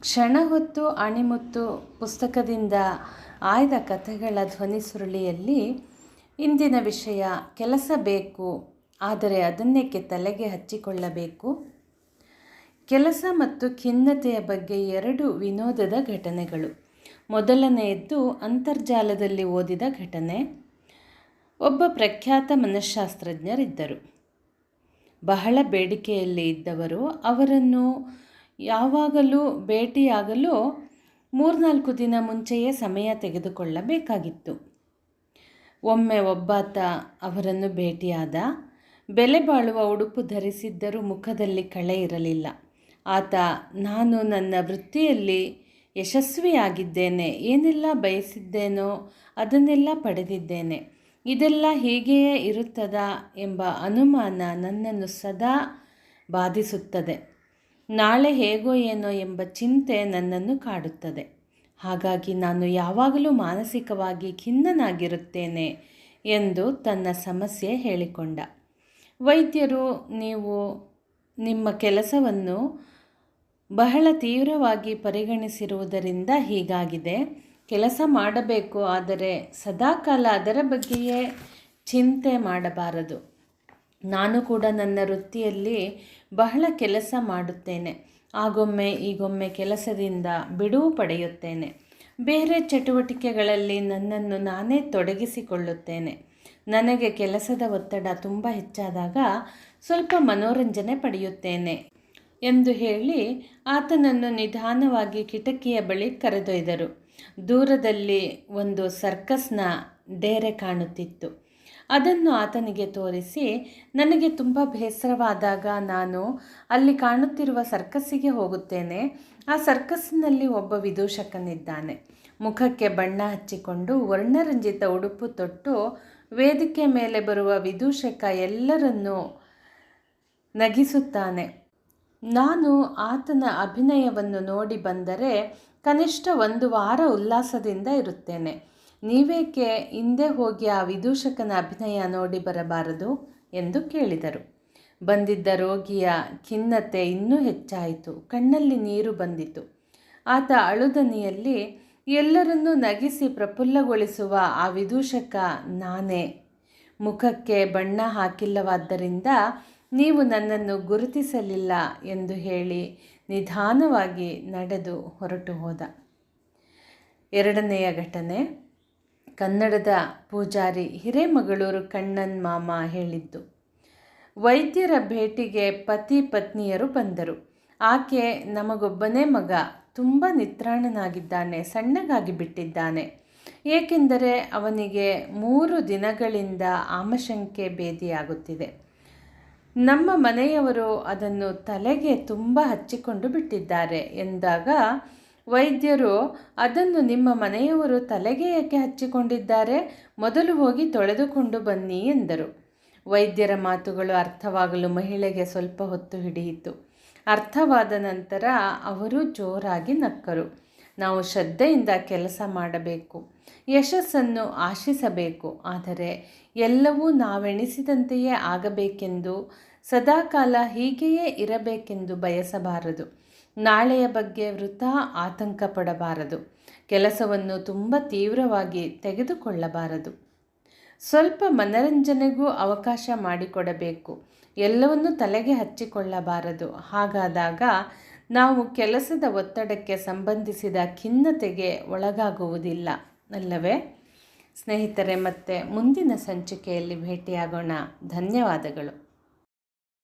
ಕ್ಷಣ ಹೊತ್ತು ಅಣಿಮುತ್ತು ಪುಸ್ತಕದಿಂದ ಆಯ್ದ ಕಥೆಗಳ ಧ್ವನಿ ಸುರುಳಿಯಲ್ಲಿ ಇಂದಿನ ವಿಷಯ ಕೆಲಸ ಬೇಕು, ಆದರೆ ಅದನ್ನೇಕೆ ತಲೆಗೆ ಹಚ್ಚಿಕೊಳ್ಳಬೇಕು. ಕೆಲಸ ಮತ್ತು ಖಿನ್ನತೆಯ ಬಗ್ಗೆ ಎರಡು ವಿನೋದದ ಘಟನೆಗಳು. ಮೊದಲನೆಯದ್ದು ಅಂತರ್ಜಾಲದಲ್ಲಿ ಓದಿದ ಘಟನೆ. ಒಬ್ಬ ಪ್ರಖ್ಯಾತ ಮನಃಶಾಸ್ತ್ರಜ್ಞರಿದ್ದರು. ಬಹಳ ಬೇಡಿಕೆಯಲ್ಲಿ ಇದ್ದವರು. ಅವರನ್ನು ಯಾವಾಗಲೂ ಭೇಟಿಯಾಗಲು 3-4 ದಿನ ಮುಂಚೆಯೇ ಸಮಯ ತೆಗೆದುಕೊಳ್ಳಬೇಕಾಗಿತ್ತು. ಒಮ್ಮೆ ಒಬ್ಬಾತ ಅವರನ್ನು ಭೇಟಿಯಾದ. ಬೆಲೆ ಬಾಳುವ ಉಡುಪು ಧರಿಸಿದ್ದರೂ ಮುಖದಲ್ಲಿ ಕಳೆ ಇರಲಿಲ್ಲ. ಆತ, ನಾನು ನನ್ನ ವೃತ್ತಿಯಲ್ಲಿ ಯಶಸ್ವಿಯಾಗಿದ್ದೇನೆ, ಏನೆಲ್ಲ ಬಯಸಿದ್ದೇನೋ ಅದನ್ನೆಲ್ಲ ಪಡೆದಿದ್ದೇನೆ, ಇದೆಲ್ಲ ಹೀಗೆಯೇ ಇರುತ್ತದಾ ಎಂಬ ಅನುಮಾನ ನನ್ನನ್ನು ಸದಾ ಬಾಧಿಸುತ್ತದೆ. ನಾಳೆ ಹೇಗೋ ಏನೋ ಎಂಬ ಚಿಂತೆ ನನ್ನನ್ನು ಕಾಡುತ್ತದೆ. ಹಾಗಾಗಿ ನಾನು ಯಾವಾಗಲೂ ಮಾನಸಿಕವಾಗಿ ಖಿನ್ನನಾಗಿರುತ್ತೇನೆ ಎಂದು ತನ್ನ ಸಮಸ್ಯೆ ಹೇಳಿಕೊಂಡ. ವೈದ್ಯರು, ನೀವು ನಿಮ್ಮ ಕೆಲಸವನ್ನು ಬಹಳ ತೀವ್ರವಾಗಿ ಪರಿಗಣಿಸಿರುವುದರಿಂದ ಹೀಗಾಗಿದೆ. ಕೆಲಸ ಮಾಡಬೇಕು, ಆದರೆ ಸದಾಕಾಲ ಅದರ ಬಗ್ಗೆಯೇ ಚಿಂತೆ ಮಾಡಬಾರದು. ನಾನು ಕೂಡ ನನ್ನ ವೃತ್ತಿಯಲ್ಲಿ ಬಹಳ ಕೆಲಸ ಮಾಡುತ್ತೇನೆ. ಆಗೊಮ್ಮೆ ಈಗೊಮ್ಮೆ ಕೆಲಸದಿಂದ ಬಿಡುವು ಪಡೆಯುತ್ತೇನೆ. ಬೇರೆ ಚಟುವಟಿಕೆಗಳಲ್ಲಿ ನನ್ನನ್ನು ನಾನೇ ತೊಡಗಿಸಿಕೊಳ್ಳುತ್ತೇನೆ. ನನಗೆ ಕೆಲಸದ ಒತ್ತಡ ತುಂಬ ಹೆಚ್ಚಾದಾಗ ಸ್ವಲ್ಪ ಮನೋರಂಜನೆ ಪಡೆಯುತ್ತೇನೆ ಎಂದು ಹೇಳಿ ಆತನನ್ನು ನಿಧಾನವಾಗಿ ಕಿಟಕಿಯ ಬಳಿ ಕರೆದೊಯ್ದರು. ದೂರದಲ್ಲಿ ಒಂದು ಸರ್ಕಸ್ನ ಡೇರೆ ಕಾಣುತ್ತಿತ್ತು. ಅದನ್ನು ಆತನಿಗೆ ತೋರಿಸಿ, ನನಗೆ ತುಂಬ ಬೇಸರವಾದಾಗ ನಾನು ಅಲ್ಲಿ ಕಾಣುತ್ತಿರುವ ಸರ್ಕಸ್ಸಿಗೆ ಹೋಗುತ್ತೇನೆ. ಆ ಸರ್ಕಸ್ಸಿನಲ್ಲಿ ಒಬ್ಬ ವಿದೂಷಕನಿದ್ದಾನೆ. ಮುಖಕ್ಕೆ ಬಣ್ಣ ಹಚ್ಚಿಕೊಂಡು ವರ್ಣರಂಜಿತ ಉಡುಪು ತೊಟ್ಟು ವೇದಿಕೆ ಮೇಲೆ ಬರುವ ವಿದೂಷಕ ಎಲ್ಲರನ್ನೂ ನಗಿಸುತ್ತಾನೆ. ನಾನು ಆತನ ಅಭಿನಯವನ್ನು ನೋಡಿ ಬಂದರೆ ಕನಿಷ್ಠ 1 ವಾರ ಉಲ್ಲಾಸದಿಂದ ಇರುತ್ತೇನೆ. ನೀವೇಕೆ ಹಿಂದೆ ಹೋಗಿ ಆ ವಿದೂಷಕನ ಅಭಿನಯ ನೋಡಿ ಬರಬಾರದು ಎಂದು ಕೇಳಿದರು. ಬಂದಿದ್ದ ರೋಗಿಯ ಖಿನ್ನತೆ ಇನ್ನೂ ಹೆಚ್ಚಾಯಿತು. ಕಣ್ಣಲ್ಲಿ ನೀರು ಬಂದಿತು. ಆತ ಅಳುದನಿಯಲ್ಲಿ, ಎಲ್ಲರನ್ನೂ ನಗಿಸಿ ಪ್ರಫುಲ್ಲಗೊಳಿಸುವ ಆ ವಿದೂಷಕ ನಾನೇ. ಮುಖಕ್ಕೆ ಬಣ್ಣ ಹಾಕಿಲ್ಲವಾದ್ದರಿಂದ ನೀವು ನನ್ನನ್ನು ಗುರುತಿಸಲಿಲ್ಲ ಎಂದು ಹೇಳಿ ನಿಧಾನವಾಗಿ ನಡೆದು ಹೊರಟು ಹೋದ. ಎರಡನೆಯ ಘಟನೆ. ಕನ್ನಡದ ಪೂಜಾರಿ ಹಿರೇಮಗಳೂರು ಕಣ್ಣನ್ ಮಾಮ ಹೇಳಿದ್ದು. ವೈದ್ಯರ ಭೇಟಿಗೆ ಪತಿ ಪತ್ನಿಯರು ಬಂದರು. ಆಕೆ, ನಮಗೊಬ್ಬನೇ ಮಗ, ತುಂಬ ನಿತ್ರಾಣನಾಗಿದ್ದಾನೆ, ಸಣ್ಣಗಾಗಿ ಬಿಟ್ಟಿದ್ದಾನೆ. ಏಕೆಂದರೆ ಅವನಿಗೆ 3 ದಿನಗಳಿಂದ ಆಮಶಂಕೆ ಭೇದಿಯಾಗುತ್ತಿದೆ. ನಮ್ಮ ಮನೆಯವರು ಅದನ್ನು ತಲೆಗೆ ತುಂಬ ಹಚ್ಚಿಕೊಂಡು ಬಿಟ್ಟಿದ್ದಾರೆ ಎಂದಾಗ ವೈದ್ಯರು, ಅದನ್ನು ನಿಮ್ಮ ಮನೆಯವರು ತಲೆಗೆ ಏಕೆ ಹಚ್ಚಿಕೊಂಡಿದ್ದಾರೆ, ಮೊದಲು ಹೋಗಿ ತೊಳೆದುಕೊಂಡು ಬನ್ನಿ ಎಂದರು. ವೈದ್ಯರ ಮಾತುಗಳು ಅರ್ಥವಾಗಲು ಮಹಿಳೆಗೆ ಸ್ವಲ್ಪ ಹೊತ್ತು ಹಿಡಿಯಿತು. ಅರ್ಥವಾದ ನಂತರ ಅವರು ಜೋರಾಗಿ ನಕ್ಕರು. ನಾವು ಶ್ರದ್ಧೆಯಿಂದ ಕೆಲಸ ಮಾಡಬೇಕು, ಯಶಸ್ಸನ್ನು ಆಶಿಸಬೇಕು, ಆದರೆ ಎಲ್ಲವೂ ನಾವೆಣಿಸಿದಂತೆಯೇ ಆಗಬೇಕೆಂದು, ಸದಾಕಾಲ ಹೀಗೆಯೇ ಇರಬೇಕೆಂದು ಬಯಸಬಾರದು. ನಾಳೆಯ ಬಗ್ಗೆ ವೃಥಾ ಆತಂಕ ಪಡಬಾರದು. ಕೆಲಸವನ್ನು ತುಂಬ ತೀವ್ರವಾಗಿ ತೆಗೆದುಕೊಳ್ಳಬಾರದು. ಸ್ವಲ್ಪ ಮನರಂಜನೆಗೂ ಅವಕಾಶ ಮಾಡಿಕೊಡಬೇಕು. ಎಲ್ಲವನ್ನೂ ತಲೆಗೆ ಹಚ್ಚಿಕೊಳ್ಳಬಾರದು. ಹಾಗಾದಾಗ ನಾವು ಕೆಲಸದ ಒತ್ತಡಕ್ಕೆ ಸಂಬಂಧಿಸಿದ ಖಿನ್ನತೆಗೆ ಒಳಗಾಗುವುದಿಲ್ಲ, ಅಲ್ಲವೇ? ಸ್ನೇಹಿತರೆ, ಮತ್ತೆ ಮುಂದಿನ ಸಂಚಿಕೆಯಲ್ಲಿ ಭೇಟಿಯಾಗೋಣ. ಧನ್ಯವಾದಗಳು.